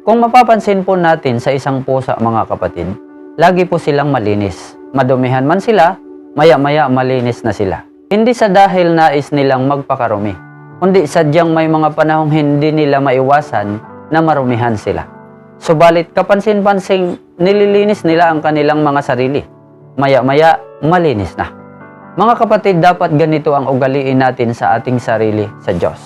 Kung mapapansin po natin sa isang pusa mga kapatid, lagi po silang malinis. Madumihan man sila, maya-maya malinis na sila. Hindi sa dahil nais nilang magpakarumi, kundi sadyang may mga panahong hindi nila maiwasan na marumihan sila. Subalit kapansin-pansing nililinis nila ang kanilang mga sarili. Maya-maya malinis na. Mga kapatid, dapat ganito ang ugaliin natin sa ating sarili sa Diyos.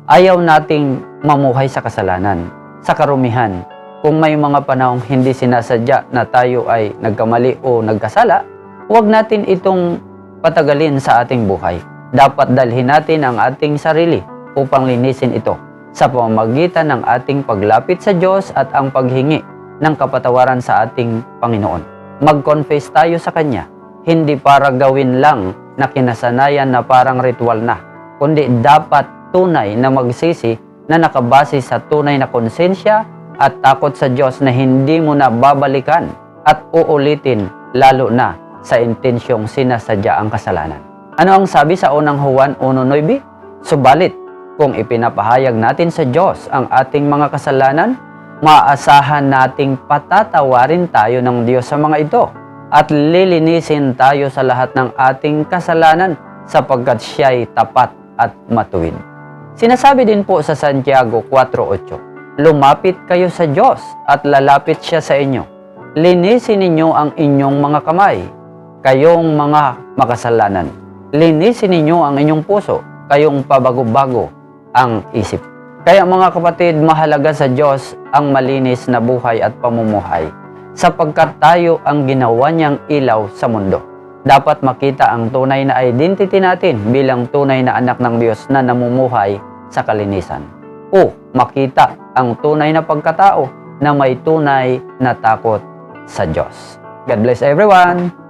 Ayaw nating mamuhay sa kasalanan, sa karumihan. Kung may mga panahong hindi sinasadya na tayo ay nagkamali o nagkasala, huwag natin itong patagalin sa ating buhay. Dapat dalhin natin ang ating sarili upang linisin ito sa pamamagitan ng ating paglapit sa Diyos at ang paghingi ng kapatawaran sa ating Panginoon. Mag-confess tayo sa Kanya, hindi para gawin lang na kinasanayan na parang ritual na, kundi dapat tunay na magsisi na nakabase sa tunay na konsensya at takot sa Diyos na hindi mo na babalikan at uulitin, lalo na sa intensyong sinasadya ang kasalanan. Ano ang sabi sa unang Juan 1:9? Subalit, kung ipinapahayag natin sa Diyos ang ating mga kasalanan, maaasahan nating patatawarin tayo ng Diyos sa mga ito at lilinisin tayo sa lahat ng ating kasalanan sapagkat siya'y tapat at matuwid. Sinasabi din po sa Santiago 4:8, lumapit kayo sa Diyos at lalapit siya sa inyo. Linisin ninyo ang inyong mga kamay, kayong mga makasalanan. Linisin ninyo ang inyong puso, kayong pabago-bago ang isip. Kaya mga kapatid, mahalaga sa Diyos ang malinis na buhay at pamumuhay sapagkat tayo ang ginawa niyang ilaw sa mundo. Dapat makita ang tunay na identity natin bilang tunay na anak ng Diyos na namumuhay sa kalinisan. O makita ang tunay na pagkatao na may tunay na takot sa Diyos. God bless everyone!